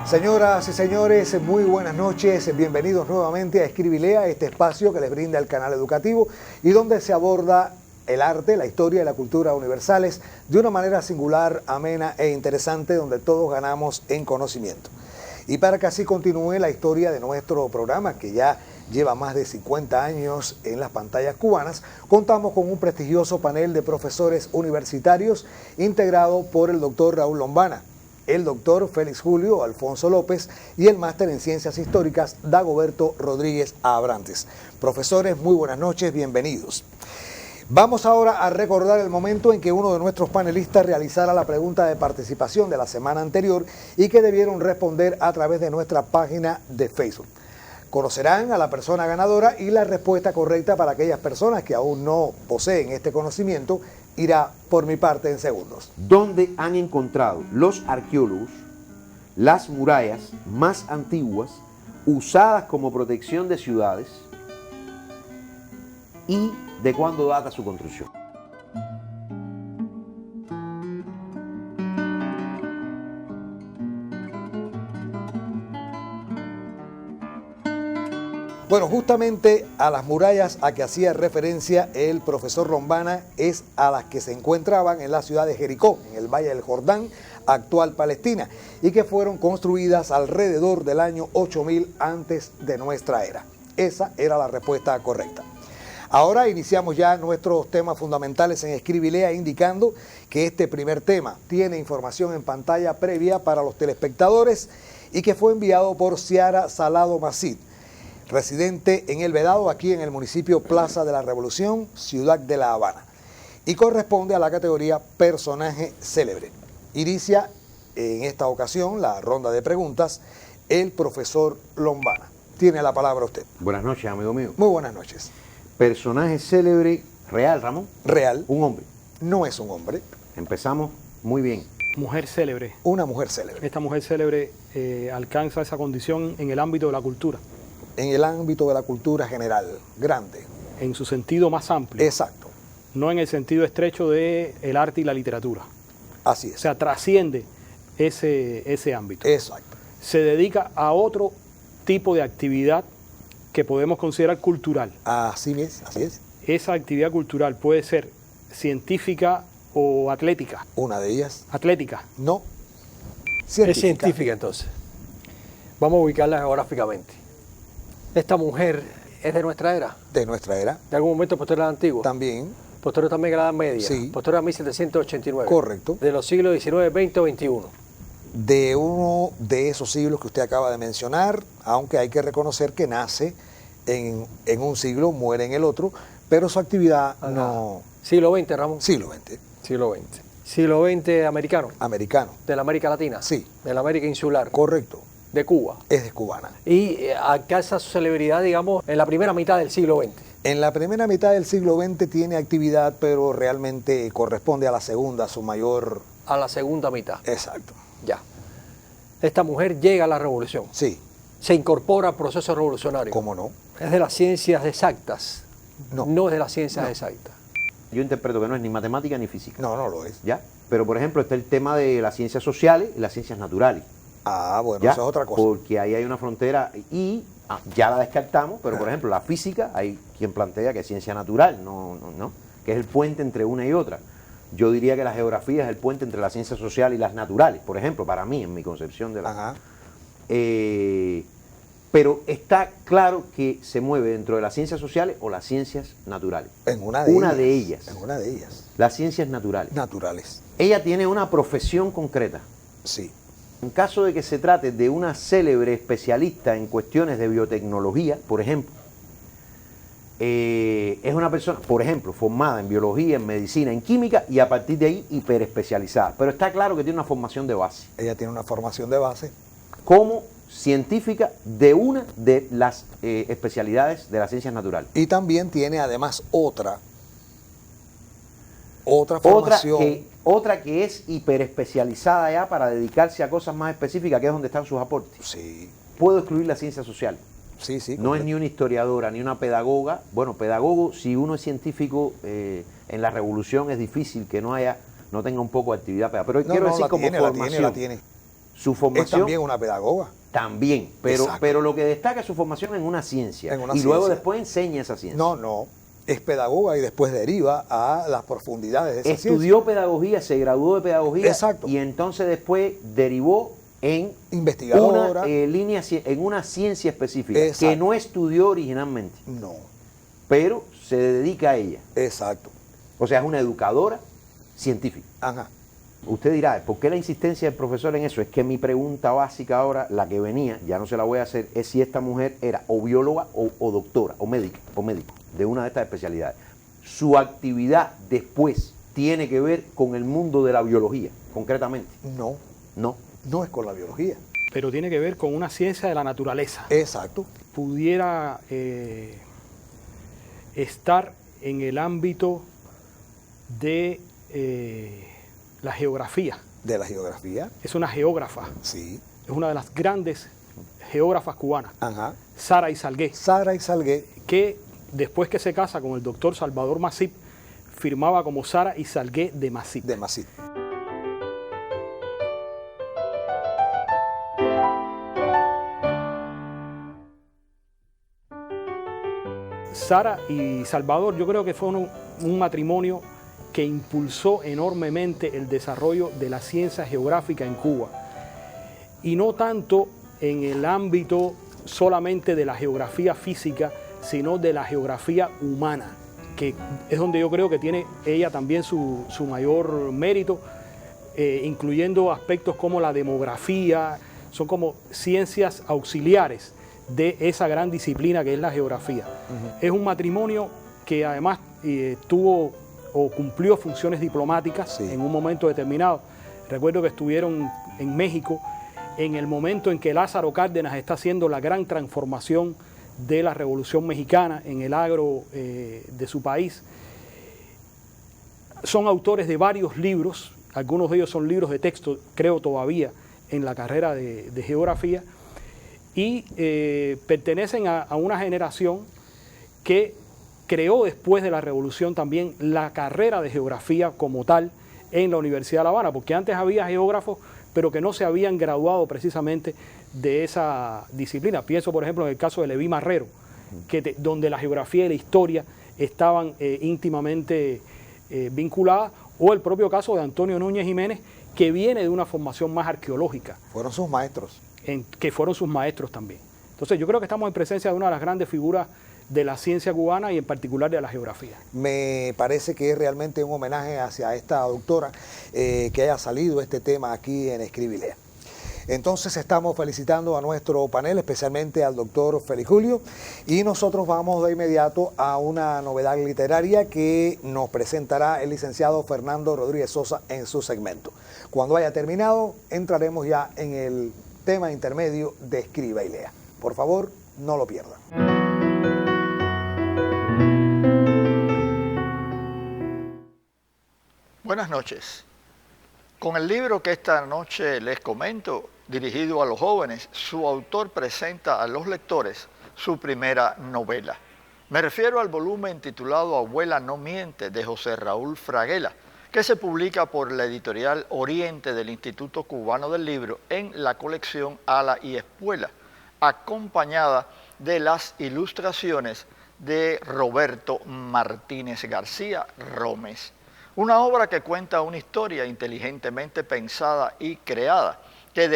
Señoras y señores, muy buenas noches, bienvenidos nuevamente a Escribilea, este espacio que les brinda el canal educativo y donde se aborda el arte, la historia y la cultura universales de una manera singular, amena e interesante, donde todos ganamos en conocimiento. Y para que así continúe la historia de nuestro programa, que ya lleva más de 50 años en las pantallas cubanas, contamos con un prestigioso panel de profesores universitarios integrado por el doctor Raúl Lombana, el doctor Félix Julio Alfonso López y el máster en Ciencias Históricas Dagoberto Rodríguez Abrantes. Profesores, muy buenas noches, bienvenidos. Vamos ahora a recordar el momento en que uno de nuestros panelistas realizara la pregunta de participación de la semana anterior y que debieron responder a través de nuestra página de Facebook. Conocerán a la persona ganadora y la respuesta correcta para aquellas personas que aún no poseen este conocimiento irá por mi parte en segundos. ¿Dónde han encontrado los arqueólogos las murallas más antiguas usadas como protección de ciudades y de cuándo data su construcción? Bueno, justamente a las murallas a que hacía referencia el profesor Lombana es a las que se encontraban en la ciudad de Jericó, en el Valle del Jordán, actual Palestina, y que fueron construidas alrededor del año 8000 antes de nuestra era. Esa era la respuesta correcta. Ahora iniciamos ya nuestros temas fundamentales en Escribilea, indicando que este primer tema tiene información en pantalla previa para los telespectadores y que fue enviado por Ciara Salado Macid, residente en El Vedado, aquí en el municipio Plaza de la Revolución, ciudad de La Habana, y corresponde a la categoría Personaje Célebre. Inicia en esta ocasión la ronda de preguntas el profesor Lombana. Tiene la palabra usted. Buenas noches, amigo mío. Muy buenas noches. Personaje célebre real, Ramón. Real. Un hombre. No es un hombre. Empezamos muy bien. Mujer célebre. Una mujer célebre. Esta mujer célebre alcanza esa condición en el ámbito de la cultura. En el ámbito de la cultura general, grande. En su sentido más amplio. Exacto. No en el sentido estrecho del arte y la literatura. Así es. O sea, trasciende ese ámbito. Exacto. Se dedica a otro tipo de actividad que podemos considerar cultural. Así es, así es. Esa actividad cultural puede ser científica o atlética. Una de ellas. Atlética. No. Es científica entonces. Vamos a ubicarla geográficamente. Esta mujer es de nuestra era. De nuestra era. De algún momento posterior a la antigua. También. Posterior también a la Edad Media. Sí. Posterior a 1789. Correcto. De los siglos XIX, XX o XXI. De uno de esos siglos que usted acaba de mencionar, aunque hay que reconocer que nace en un siglo, muere en el otro, pero su actividad no... Siglo XX, Ramón. Siglo XX. Siglo XX. Siglo XX americano. Americano. De la América Latina. Sí. De la América insular. Correcto. De Cuba. Es de cubana. Y alcanza su celebridad, digamos, en la primera mitad del siglo XX. En la primera mitad del siglo XX tiene actividad, pero realmente corresponde a la segunda, su mayor... A la segunda mitad. Exacto. Ya. Esta mujer llega a la revolución. Sí. Se incorpora al proceso revolucionario. ¿Cómo no? Es de las ciencias exactas. No. No es de las ciencias exactas. Yo interpreto que no es ni matemática ni física. No, no lo es. ¿Ya? Pero, por ejemplo, está el tema de las ciencias sociales y las ciencias naturales. Ah, bueno, ¿Ya? eso es otra cosa. Porque ahí hay una frontera y ya la descartamos, pero por ejemplo la física, hay quien plantea que es ciencia natural, no, que es el puente entre una y otra. Yo diría que la geografía es el puente entre la ciencia social y las naturales, por ejemplo, para mí, en mi concepción de la... Ajá. Pero está claro que se mueve dentro de las ciencias sociales o las ciencias naturales. En una de ellas. En una de ellas. Las ciencias naturales. Naturales. Ella tiene una profesión concreta. Sí. En caso de que se trate de una célebre especialista en cuestiones de biotecnología, por ejemplo, es una persona, por ejemplo, formada en biología, en medicina, en química y a partir de ahí hiperespecializada. Pero está claro que tiene una formación de base. Ella tiene una formación de base. Como científica de una de las especialidades de las ciencias naturales. Y también tiene además otra formación. Otra que es hiperespecializada ya para dedicarse a cosas más específicas, que es donde están sus aportes. Sí. Puedo excluir las ciencias sociales. Sí, sí. No es ni una historiadora, ni una pedagoga. Bueno, pedagogo, si uno es científico, en la revolución es difícil que no tenga un poco de actividad pedagógica. Pero quiero decir como formación. La tiene. Su formación es también una pedagoga. también, pero lo que destaca es su formación en una ciencia. Y luego después enseña esa ciencia. No, es pedagoga y después deriva a las profundidades de esa ciencia. Estudió pedagogía, se graduó de pedagogía. Exacto. Y entonces después derivó en investigadora, en una ciencia específica. Exacto. Que no estudió originalmente. No. Pero se dedica a ella. Exacto. O sea, es una educadora científica. Ajá. Usted dirá, ¿por qué la insistencia del profesor en eso? Es que mi pregunta básica ahora, la que venía, ya no se la voy a hacer, es si esta mujer era o bióloga o doctora, o médica, de una de estas especialidades. Su actividad después tiene que ver con el mundo de la biología, concretamente. No. No. No es con la biología. Pero tiene que ver con una ciencia de la naturaleza. Exacto. Pudiera estar en el ámbito de la geografía. De la geografía. Es una geógrafa. Sí. Es una de las grandes geógrafas cubanas. Ajá. Sara Isalgué. Sara Isalgué. Que después que se casa con el doctor Salvador Masip, firmaba como Sara Isalgué de Masip. De Masip. Sara y Salvador, yo creo que fue un matrimonio que impulsó enormemente el desarrollo de la ciencia geográfica en Cuba. Y no tanto en el ámbito solamente de la geografía física, sino de la geografía humana, que es donde yo creo que tiene ella también su mayor mérito, incluyendo aspectos como la demografía, son como ciencias auxiliares de esa gran disciplina que es la geografía. Es un matrimonio que además tuvo o cumplió funciones diplomáticas en un momento determinado. Recuerdo que estuvieron en México en el momento en que Lázaro Cárdenas está haciendo la gran transformación de la Revolución Mexicana en el agro de su país. Son autores de varios libros, algunos de ellos son libros de texto, creo todavía, en la carrera de geografía, y pertenecen a una generación que creó después de la Revolución también la carrera de geografía como tal en la Universidad de La Habana, porque antes había geógrafos, pero que no se habían graduado precisamente de esa disciplina. Pienso, por ejemplo, en el caso de Leví Marrero, donde la geografía y la historia estaban íntimamente vinculadas, o el propio caso de Antonio Núñez Jiménez, que viene de una formación más arqueológica. Fueron sus maestros. Que fueron sus maestros también. Entonces yo creo que estamos en presencia de una de las grandes figuras de la ciencia cubana y en particular de la geografía. Me parece que es realmente un homenaje hacia esta doctora que haya salido este tema aquí en Escribe y Lea. Entonces estamos felicitando a nuestro panel, especialmente al doctor Félix Julio, y nosotros vamos de inmediato a una novedad literaria que nos presentará el licenciado Fernando Rodríguez Sosa en su segmento. Cuando haya terminado, entraremos ya en el tema intermedio de Escriba y Lea. Por favor, no lo pierdan. Buenas noches. Con el libro que esta noche les comento, dirigido a los jóvenes, su autor presenta a los lectores su primera novela. Me refiero al volumen titulado Abuela no miente, de José Raúl Fraguela, que se publica por la editorial Oriente del Instituto Cubano del Libro en la colección Ala y Espuela, acompañada de las ilustraciones de Roberto Martínez García Rómez. Una obra que cuenta una historia inteligentemente pensada y creada, que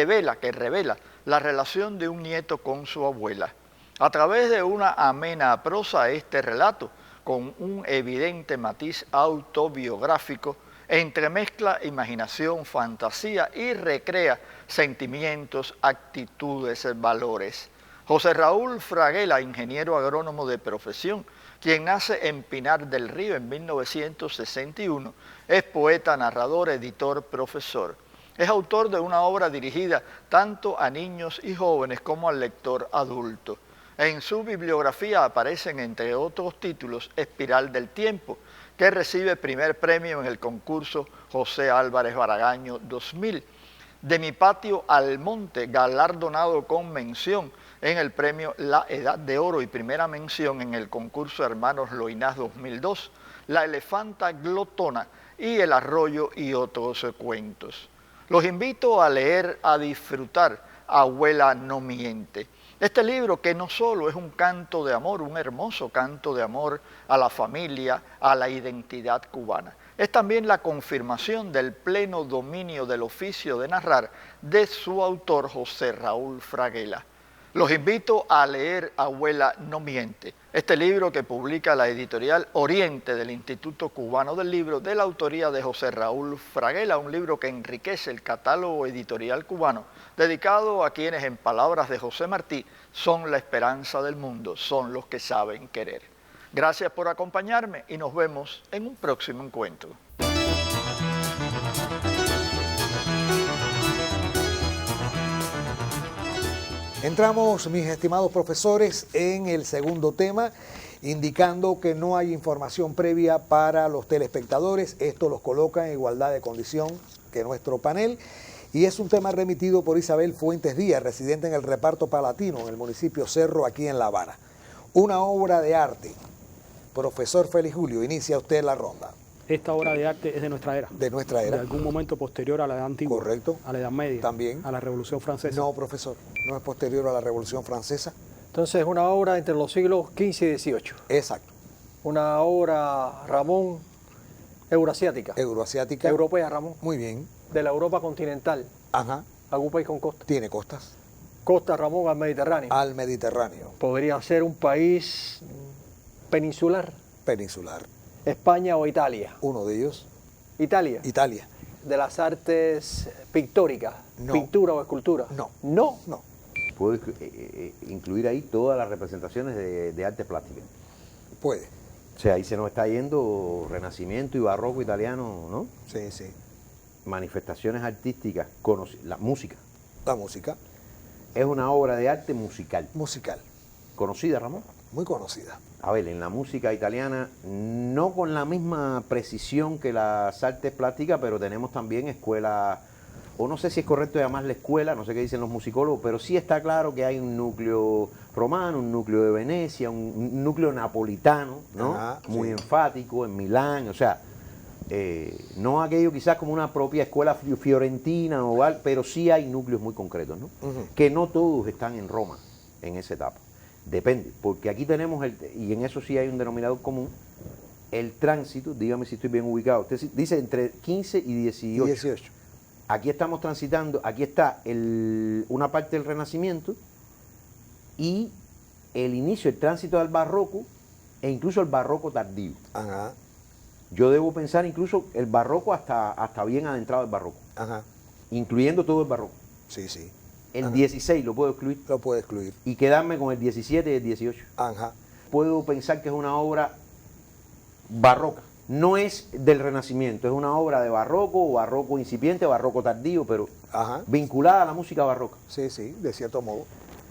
revela la relación de un nieto con su abuela. A través de una amena prosa, este relato, con un evidente matiz autobiográfico, entremezcla imaginación, fantasía y recrea sentimientos, actitudes, valores. José Raúl Fraguela, ingeniero agrónomo de profesión, quien nace en Pinar del Río en 1961, es poeta, narrador, editor, profesor. Es autor de una obra dirigida tanto a niños y jóvenes como al lector adulto. En su bibliografía aparecen, entre otros títulos, Espiral del Tiempo, que recibe primer premio en el concurso José Álvarez Baragaño 2000. De mi patio al monte, galardonado con mención en el premio La Edad de Oro y primera mención en el concurso Hermanos Loinás 2002, La Elefanta Glotona y El Arroyo y otros cuentos. Los invito a leer, a disfrutar Abuela no miente. Este libro que no solo es un canto de amor, un hermoso canto de amor a la familia, a la identidad cubana, es también la confirmación del pleno dominio del oficio de narrar de su autor José Raúl Fraguela. Los invito a leer Abuela no miente, este libro que publica la editorial Oriente del Instituto Cubano del Libro, de la autoría de José Raúl Fraguela, un libro que enriquece el catálogo editorial cubano, dedicado a quienes, en palabras de José Martí, son la esperanza del mundo, son los que saben querer. Gracias por acompañarme y nos vemos en un próximo encuentro. Entramos, mis estimados profesores, en el segundo tema, indicando que no hay información previa para los telespectadores. Esto los coloca en igualdad de condición que nuestro panel. Y es un tema remitido por Isabel Fuentes Díaz, residente en el reparto palatino, en el municipio Cerro, aquí en La Habana. Una obra de arte. Profesor Félix Julio, inicia usted la ronda. Esta obra de arte es de nuestra era. De nuestra era. De algún momento posterior a la edad antigua. Correcto. A la Edad Media. También. A la Revolución Francesa. No, profesor, no es posterior a la Revolución Francesa. Entonces es una obra entre los siglos XV y XVIII. Exacto. Una obra, Ramón, euroasiática. Euroasiática. Europea, Ramón. Muy bien. De la Europa continental. Ajá. Algún país con costa. Tiene costas. Costa, Ramón, al Mediterráneo. Al Mediterráneo. Podría ser un país peninsular. Peninsular. España o Italia. Uno de ellos. Italia. Italia. De las artes pictóricas. No. Pintura o escultura. No. No. No. Puedo incluir ahí todas las representaciones de arte plástica. Puede. O sea, ahí se nos está yendo Renacimiento y Barroco italiano, ¿no? Sí, sí. Manifestaciones artísticas, la música. La música. Es una obra de arte musical. Musical. ¿Conocida, Ramón? Muy conocida. A ver, en la música italiana, no con la misma precisión que las artes plásticas, pero tenemos también escuelas, o no sé si es correcto llamarle escuela, no sé qué dicen los musicólogos, pero sí está claro que hay un núcleo romano, un núcleo de Venecia, un núcleo napolitano, ¿no? Ajá, muy sí. enfático, en Milán, o sea, no aquello quizás como una propia escuela fiorentina, o pero sí hay núcleos muy concretos, ¿no? Que no todos están en Roma en esa etapa. Depende, porque aquí tenemos, y en eso sí hay un denominador común, el tránsito, dígame si estoy bien ubicado, usted dice entre 15 y 18. 18. Aquí estamos transitando, aquí está una parte del Renacimiento y el inicio, el tránsito del Barroco e incluso el Barroco tardío. Ajá. Yo debo pensar incluso el Barroco hasta bien adentrado el Barroco, Ajá. incluyendo todo el Barroco. Sí, sí. El Ajá. 16 lo puedo excluir Lo puede excluir. y quedarme con el 17 y el 18. Ajá. Puedo pensar que es una obra barroca. No es del Renacimiento, es una obra de barroco, barroco incipiente, barroco tardío, pero Ajá. vinculada a la música barroca. Sí, sí, de cierto modo.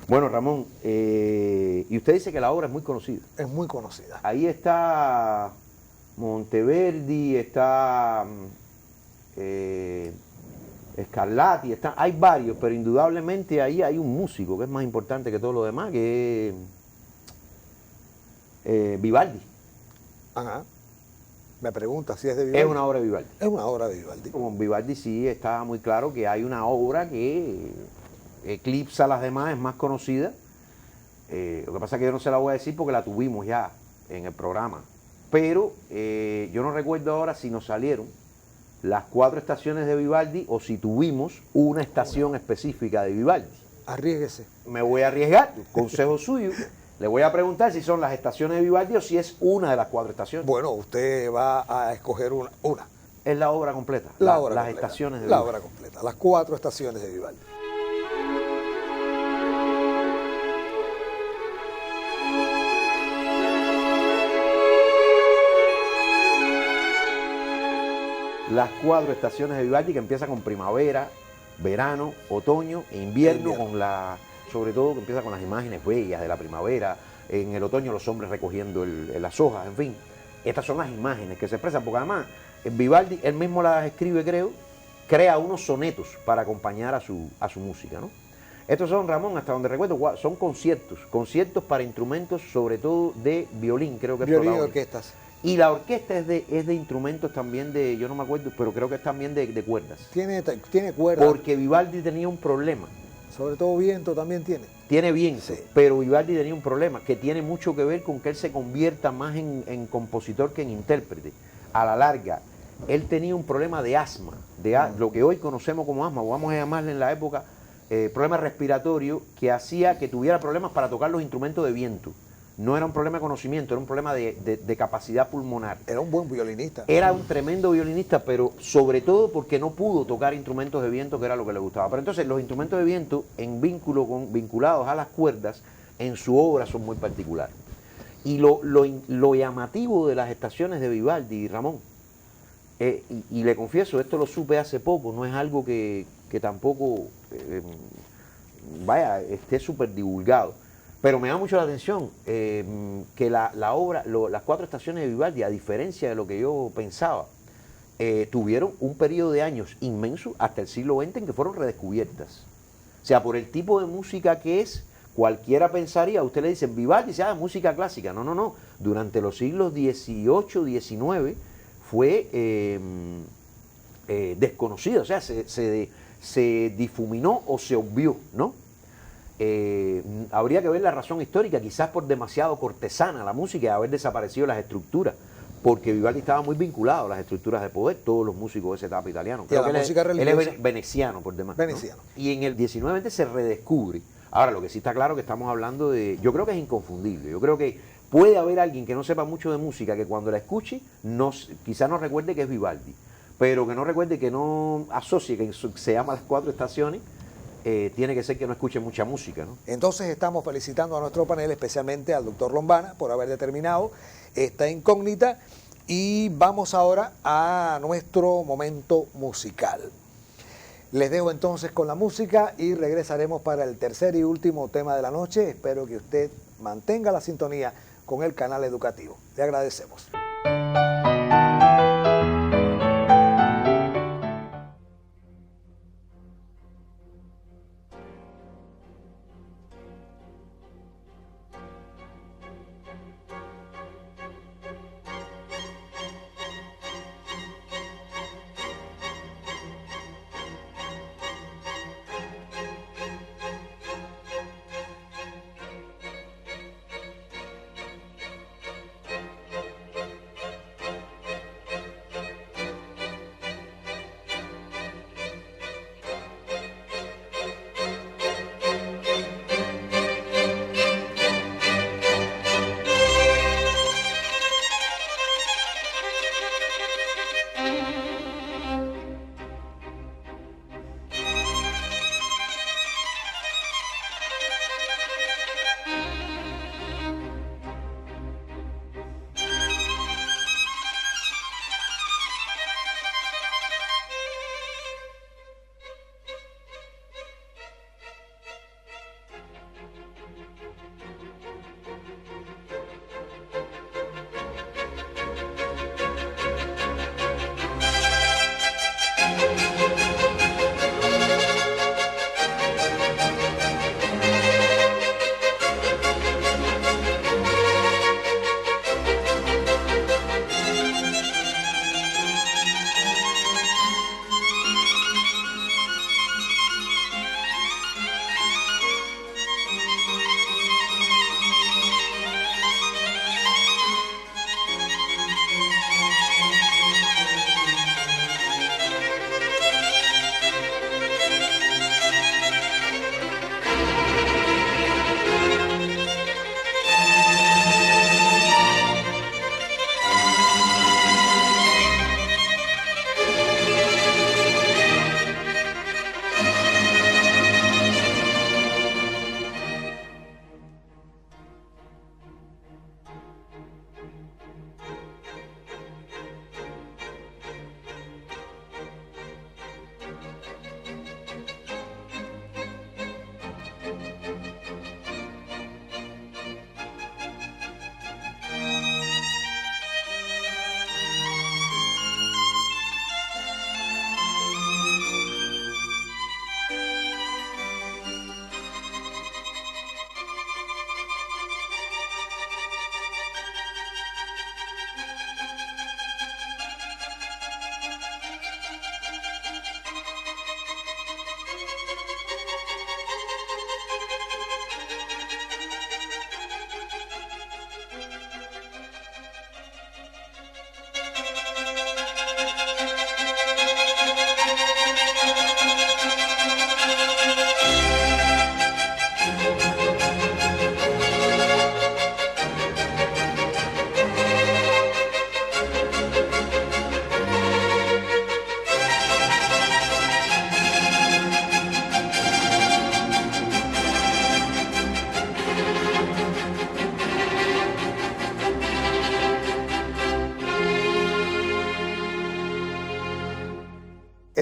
Bueno, Ramón, y usted dice que la obra es muy conocida. Es muy conocida. Ahí está Monteverdi, está Scarlatti, hay varios, pero indudablemente ahí hay un músico que es más importante que todo lo demás, que es Vivaldi. Ajá. Me pregunta si es de Vivaldi. Es una obra de Vivaldi. Es una obra de Vivaldi. Con Vivaldi sí está muy claro que hay una obra que eclipsa a las demás, es más conocida. Lo que pasa es que yo no se la voy a decir porque la tuvimos ya en el programa. Pero yo no recuerdo ahora si nos salieron las 4 estaciones de Vivaldi o si tuvimos una estación específica de Vivaldi. Arriésguese. Me voy a arriesgar, consejo suyo. Le voy a preguntar si son las estaciones de Vivaldi o si es una de las 4 estaciones. Bueno, usted va a escoger una. Es la obra completa. La obra las completa. estaciones de La Vivaldi. obra completa. Las 4 estaciones de Vivaldi. Las 4 estaciones de Vivaldi, que empieza con primavera, verano, otoño e invierno, sobre todo que empieza con las imágenes bellas de la primavera, en el otoño los hombres recogiendo las hojas, en fin. Estas son las imágenes que se expresan, porque además Vivaldi, él mismo las escribe, creo, crea unos sonetos para acompañar a su música, ¿no? Estos son, Ramón, hasta donde recuerdo, son conciertos para instrumentos, sobre todo de violín, creo que es Violín y protagonista. orquestas. Y la orquesta es de instrumentos también de, yo no me acuerdo, pero creo que es también de cuerdas. Tiene cuerdas. Porque Vivaldi tenía un problema. Sobre todo viento también tiene. Tiene viento, Sí. pero Vivaldi tenía un problema que tiene mucho que ver con que él se convierta más en compositor que en intérprete. A la larga, él tenía un problema de asma, lo que hoy conocemos como asma, o vamos a llamarle en la época problema respiratorio, que hacía que tuviera problemas para tocar los instrumentos de viento. No era un problema de conocimiento, era un problema de capacidad pulmonar. Era un buen violinista. Era un tremendo violinista, pero sobre todo porque no pudo tocar instrumentos de viento, que era lo que le gustaba. Pero entonces los instrumentos de viento, vinculados a las cuerdas, en su obra son muy particulares. Y lo llamativo de las estaciones de Vivaldi, Ramón, y le confieso, esto lo supe hace poco, no es algo que tampoco esté súper divulgado. Pero me da mucho la atención que la obra, las 4 estaciones de Vivaldi, a diferencia de lo que yo pensaba, tuvieron un periodo de años inmenso hasta el siglo XX en que fueron redescubiertas. O sea, por el tipo de música que es, cualquiera pensaría, usted le dice Vivaldi, dice, música clásica. No, no, no. Durante los siglos XVIII, XIX fue desconocida, o sea, se difuminó o se obvió, ¿no? Habría que ver la razón histórica, quizás por demasiado cortesana la música y haber desaparecido las estructuras, porque Vivaldi estaba muy vinculado a las estructuras de poder, todos los músicos de esa etapa italianos. Y a la música religiosa. Él es veneciano por demás. Veneciano. ¿No? Y en el 19 se redescubre. Ahora, lo que sí está claro que estamos hablando de, yo creo que es inconfundible, yo creo que puede haber alguien que no sepa mucho de música, que cuando la escuche, quizás no recuerde que es Vivaldi, pero que no recuerde, que no asocie que se llama Las 4 Estaciones. Tiene que ser que no escuche mucha música, ¿no? Entonces estamos felicitando a nuestro panel, especialmente al doctor Lombana, por haber determinado esta incógnita, y vamos ahora a nuestro momento musical. Les dejo entonces con la música y regresaremos para el tercer y último tema de la noche. Espero que usted mantenga la sintonía con el canal educativo. Le agradecemos.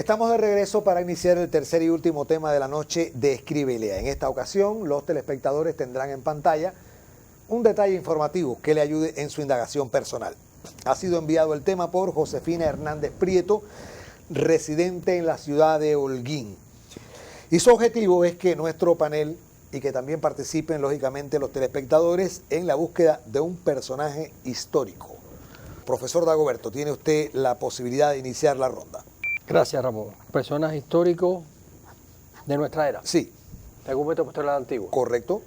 Estamos de regreso para iniciar el tercer y último tema de la noche de Escribe y Lea. En esta ocasión, los telespectadores tendrán en pantalla un detalle informativo que le ayude en su indagación personal. Ha sido enviado el tema por Josefina Hernández Prieto, residente en la ciudad de Holguín. Y su objetivo es que nuestro panel y que también participen, lógicamente, los telespectadores en la búsqueda de un personaje histórico. Profesor Dagoberto, tiene usted la posibilidad de iniciar la ronda. Gracias, Ramón. Personaje histórico de nuestra era. Sí. Algún momento posterior a la antigua. Correcto.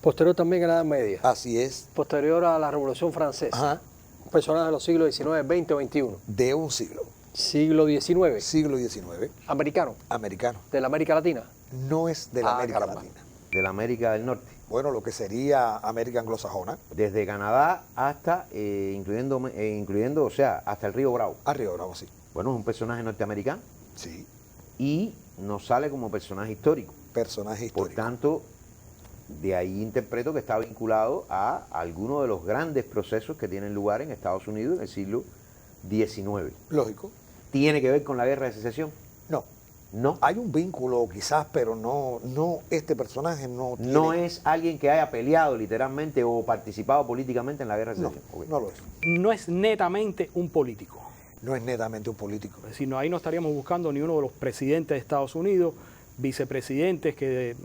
Posterior también a la Edad Media. Así es. Posterior a la Revolución Francesa. Ajá. Un personaje de los siglos XIX, XX o XXI. De un siglo. Siglo XIX. Siglo XIX. Americano. Americano. De la América Latina. No es de la América caramba. Latina. De la América del Norte. Bueno, lo que sería América anglosajona. Desde Canadá hasta, incluyendo, o sea, hasta el río Bravo. Arriba, Bravo, sí. Bueno, es un personaje norteamericano Sí. y nos sale como personaje histórico. Personaje histórico. Por tanto, de ahí interpreto que está vinculado a alguno de los grandes procesos que tienen lugar en Estados Unidos en el siglo XIX. Lógico. ¿Tiene que ver con la guerra de secesión? No. No. Hay un vínculo quizás, pero no, este personaje no tiene. No es alguien que haya peleado literalmente o participado políticamente en la guerra de No, secesión. Ok. no lo es. No es netamente un político. No es netamente un político. Es decir, ahí no estaríamos buscando ni uno de los presidentes de Estados Unidos, vicepresidentes, que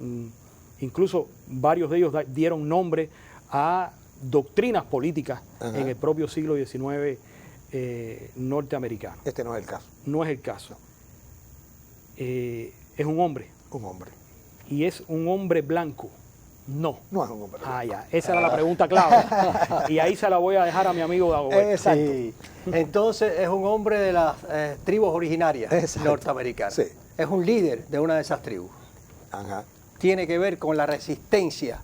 incluso varios de ellos dieron nombre a doctrinas políticas Ajá. en el propio siglo XIX norteamericano. Este no es el caso. No es el caso. Es un hombre. Un hombre. ¿Y es un hombre blanco? No. No es un hombre. Ah, ya. Esa era la pregunta clave. Y ahí se la voy a dejar a mi amigo Dagoberto. Exacto. Sí. Entonces es un hombre de las tribus originarias Exacto. norteamericanas. Sí. Es un líder de una de esas tribus. Ajá. Tiene que ver con la resistencia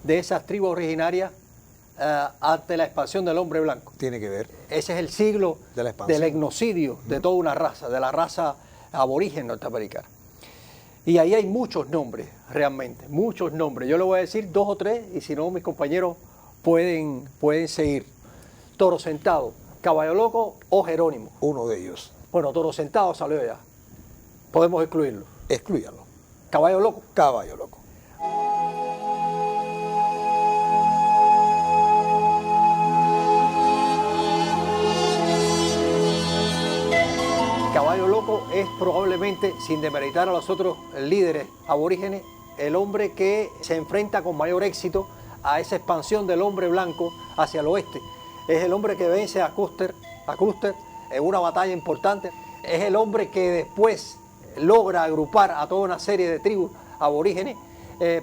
de esas tribus originarias ante la expansión del hombre blanco. Tiene que ver. Ese es el siglo De la expansión. del etnocidio de toda una raza, de la raza aborigen norteamericana. Y ahí hay muchos nombres, realmente, muchos nombres. Yo le voy a decir 2 o 3 y si no mis compañeros pueden seguir. Toro Sentado, Caballo Loco o Jerónimo. Uno de ellos. Bueno, Toro Sentado salió ya. Podemos excluirlo. Exclúyalo. Caballo Loco. Caballo Loco. Caballo Loco es probablemente, sin demeritar a los otros líderes aborígenes, el hombre que se enfrenta con mayor éxito a esa expansión del hombre blanco hacia el oeste. Es el hombre que vence a Custer en una batalla importante. Es el hombre que después logra agrupar a toda una serie de tribus aborígenes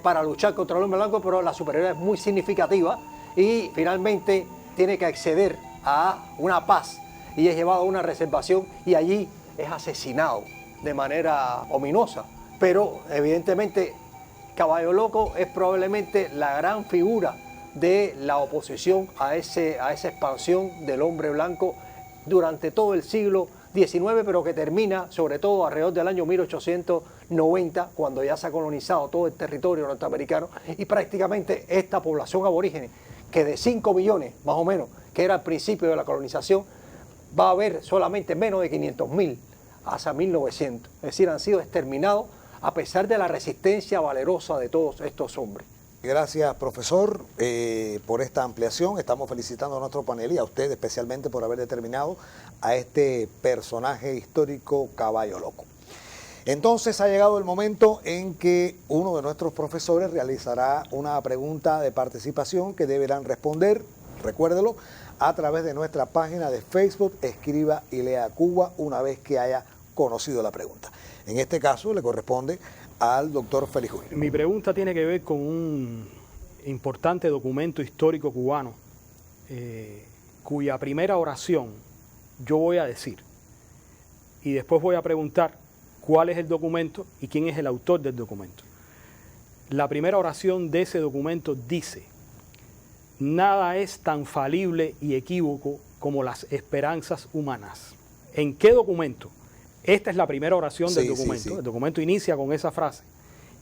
para luchar contra el hombre blanco, pero la superioridad es muy significativa y finalmente tiene que acceder a una paz y es llevado a una reservación y allí es asesinado de manera ominosa. Pero evidentemente Caballo Loco es probablemente la gran figura de la oposición a esa expansión del hombre blanco durante todo el siglo XIX, pero que termina sobre todo alrededor del año 1890, cuando ya se ha colonizado todo el territorio norteamericano y prácticamente esta población aborígene, que de 5 millones más o menos, que era al principio de la colonización, va a haber solamente menos de 500.000 hasta 1900. Es decir, han sido exterminados a pesar de la resistencia valerosa de todos estos hombres. Gracias, profesor, por esta ampliación. Estamos felicitando a nuestro panel y a usted especialmente por haber determinado a este personaje histórico Caballo Loco. Entonces ha llegado el momento en que uno de nuestros profesores realizará una pregunta de participación que deberán responder, recuérdelo, a través de nuestra página de Facebook, Escriba y Lea Cuba, una vez que haya conocido la pregunta. En este caso le corresponde al doctor Félix Julio. Mi pregunta tiene que ver con un importante documento histórico cubano, cuya primera oración yo voy a decir, y después voy a preguntar cuál es el documento y quién es el autor del documento. La primera oración de ese documento dice: nada es tan falible y equívoco como las esperanzas humanas. ¿En qué documento? Esta es la primera oración del documento. Sí. El documento inicia con esa frase.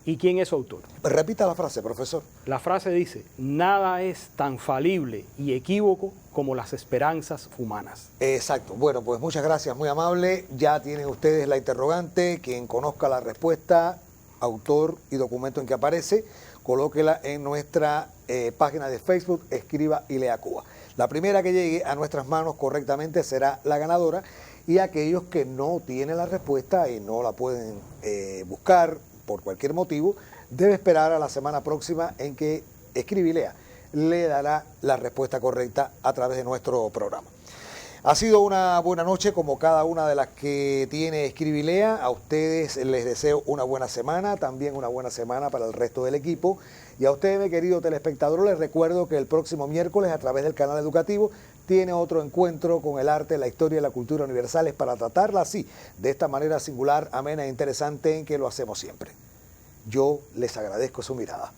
¿Y quién es su autor? Repita la frase, profesor. La frase dice, nada es tan falible y equívoco como las esperanzas humanas. Exacto. Bueno, pues muchas gracias, muy amable. Ya tienen ustedes la interrogante. Quien conozca la respuesta, autor y documento en que aparece, colóquela en nuestra página de Facebook, escriba y lea Cuba. La primera que llegue a nuestras manos correctamente será la ganadora, y aquellos que no tienen la respuesta y no la pueden buscar por cualquier motivo, debe esperar a la semana próxima en que Escribe y Lea le dará la respuesta correcta a través de nuestro programa. Ha sido una buena noche como cada una de las que tiene Escribe y Lea. A ustedes les deseo una buena semana, también una buena semana para el resto del equipo. Y a ustedes, mi querido telespectador, les recuerdo que el próximo miércoles, a través del canal educativo, tiene otro encuentro con el arte, la historia y la cultura universales para tratarla así, de esta manera singular, amena e interesante en que lo hacemos siempre. Yo les agradezco su mirada.